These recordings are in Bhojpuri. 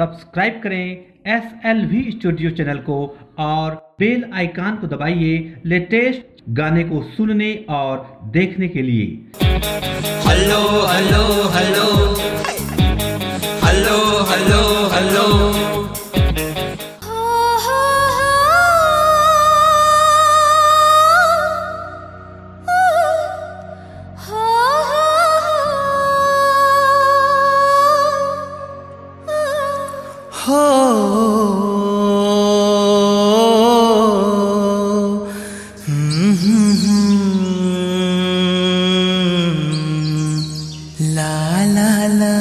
सब्सक्राइब करें SLV स्टूडियो चैनल को और बेल आइकन को दबाइए लेटेस्ट गाने को सुनने और देखने के लिए। Hello hello hello hello hello hello ला ला ला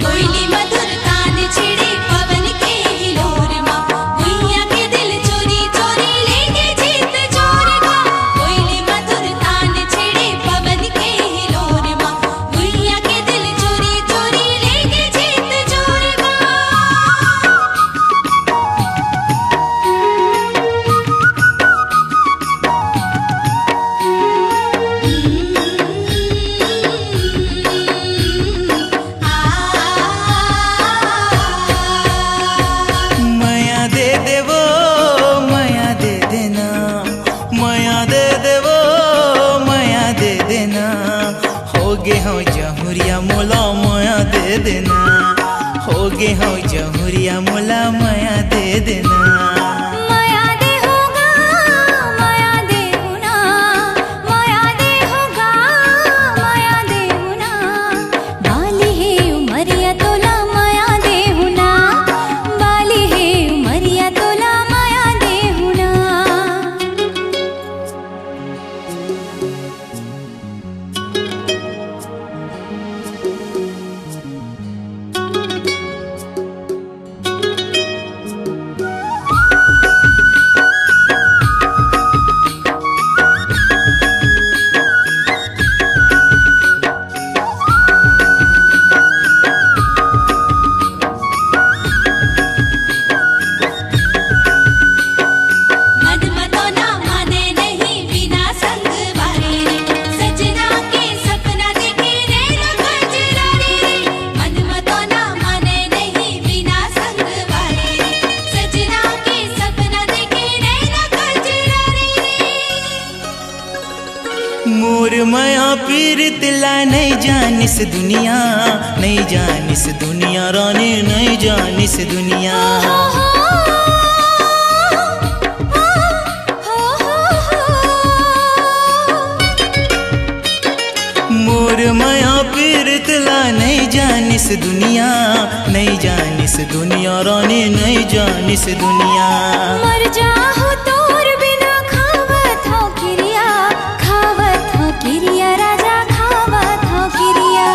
कोयली मधुर तान छिड़ी पवन के हिलोर माँ भुइया के दिल चोरी चोरी लेके जीत चोर गा। कोयली मधुर तान छिड़ी पवन के हिलोर माँ भुइया के दिल चोरी चोरी लेके जीत चोर गा। माया दे देवो माया दे देना, माया दे देवो माया दे देना, होगे हो जमुरिया मोला माया दे देना, होगे हो जमुरिया मोला माया दे देना। माया दे होगा माया दे होना, माया दे होगा माया दे होना, बाली है उमरिया तोला माया दे होना, बाली है उमरिया तोला माया दे होना। मन मतो ना माने नहीं बिना संग वारे रे, सजना के सपना देखे रे खजरा रे। मन मतो ना माने नहीं बिना संग वारे रे, सजना के सपना देखे रे खजरा रे। मोर माया पीरित ला नहीं जानिस दुनिया, नहीं जानिस दुनिया रानी नहीं जानिस दुनिया। मोर माया पीरित ला नहीं जानिस दुनिया, नहीं जानिस दुनिया रानी नहीं जानिस दुनिया। मर जाहु तोर बिना खावत हो किरिया, खावत हो किरिया राजा खावत हो किरिया।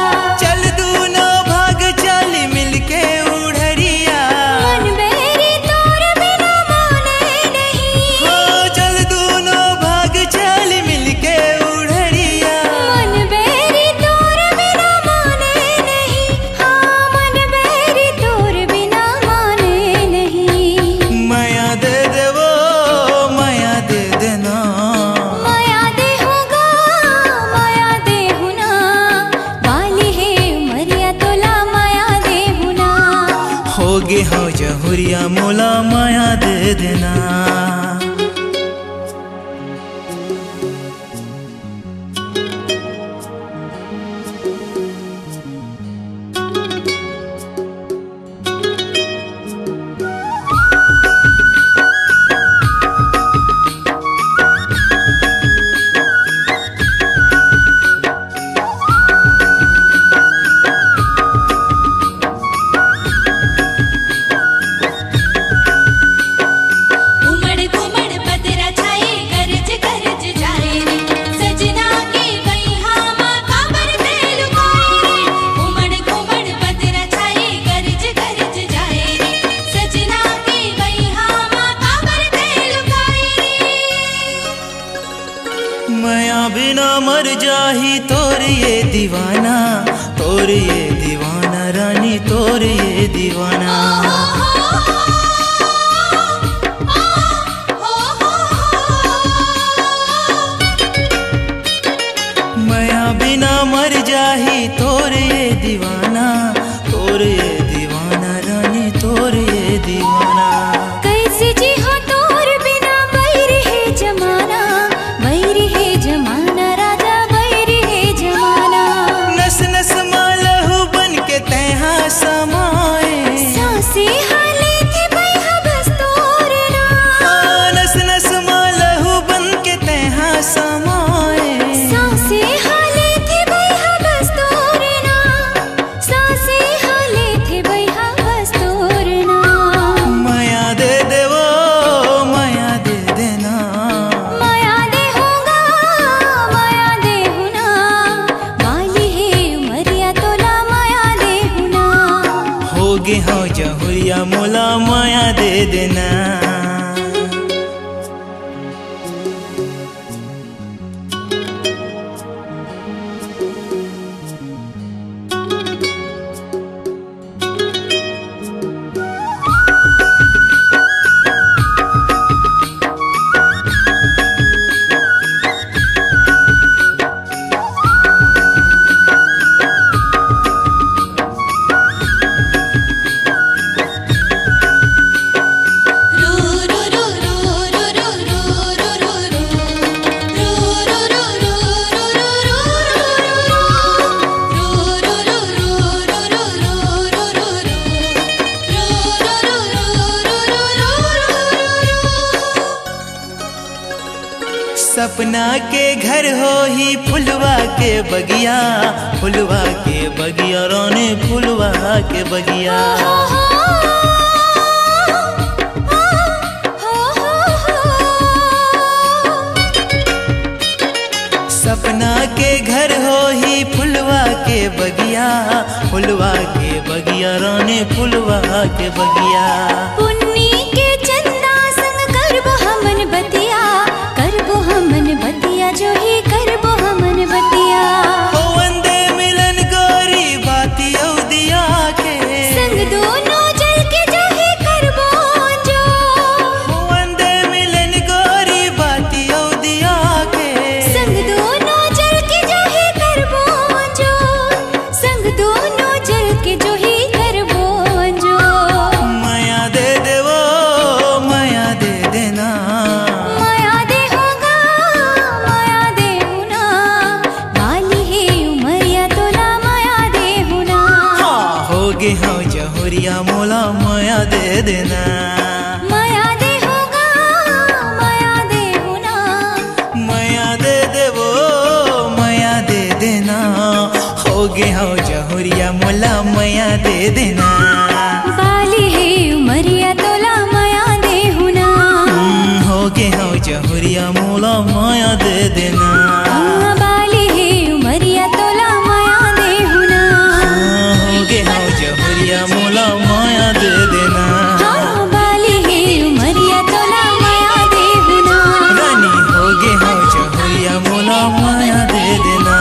चल दूनो भाग चल मिलके उड़रिया, मन बेरी तोर बिना माने नहीं, हो चल दूनो भाग चल मिलके उड़रिया। मन बेरी तोर बिना माने नहीं, हाँ मन बेरी तोर बिना माने नहीं। माया दे देवो माया दे देना, माया दे होगा माया दे होना, बाली है उमरिया तोला माया दे होना। होगे हो जहुरिया मोला माया दे देना। उमड़ घुमड़ बदरा छाए गरज गरज जाए रे, सजना के बैहा माँ काबर ते लुकाए रे। उमड़ घुमड़ बदरा छाए गरज गरज जाए रे, सजना के बैहा माँ काबर ते लुकाए रे। माया बिना मर जाही तोर ये दीवाना, तोर ये दीवाना रानी तोर ये दीवाना। माया बिना मर जाही तोर ये दीवाना। तोर ये दीवाना रानी तोर ये दीवाना। कैसे जी हो तोर बिना बैर है जमाना, बैर है जमाना राजा बैर है जमाना। नस नस मालहू बन के तैहा समाए, सांसे हाले थे बैहा बस तोर नाम। नस नस मालहू बन के तैहा समाए, सांसे हाले थे बैहा बस तोर नाम, सांसे हाले थे बैहा बस तोर नाम। माया दे देवो माया दे देना, माया दे होगा माया दे हुना, वाली है उमरिया तोला माया दे हुना। होगे हाँ जहुरिया मोला माया दे देना। सपना के घर हो ही फुलवा के बगिया, फुलवा के बगिया रानी फुलवा के बगिया। सपना के घर हो ही फुलवा के बगिया, फुलवा के बगिया रानी फुलवा के बगिया। पुन्नी के चंदा संग करबो हमन बतिया, करबो हमन बतिया जो ही करबो हमन बतिया। ओ वंदे मिलन गोरी बाती दिया के, संग दोनों जल के जो ही करबो जो। ओ वंदे मिलन गोरी बाती दिया के, संग दोनों जल के जो ही करबो जो, संग दोनों जल के जो ही करबो जो। माया दे देवो माया दे देना, माया दे होगा माया दे हुना, वाली है उमरिया तोला माया दे हुना। हाँ होगे हाँ जहुरिया मोला माया दे देना। माया दे होगा माया दे हुना, माया दे देवो माया दे देना। होगे हाँ जहुरिया मोला माया दे देना। वाली है उमरिया तोला माया दे हुना। होगे हाँ जहुरिया मोला माया दे देना। वाली है उमरिया तोला माया दे हुना। होगे हाँ जहुरिया मोला माया दे देना। हाँ वाली है उमरिया तोला माया दे हुना। रानी होगे हाँ जहुरिया मोला माया दे देना।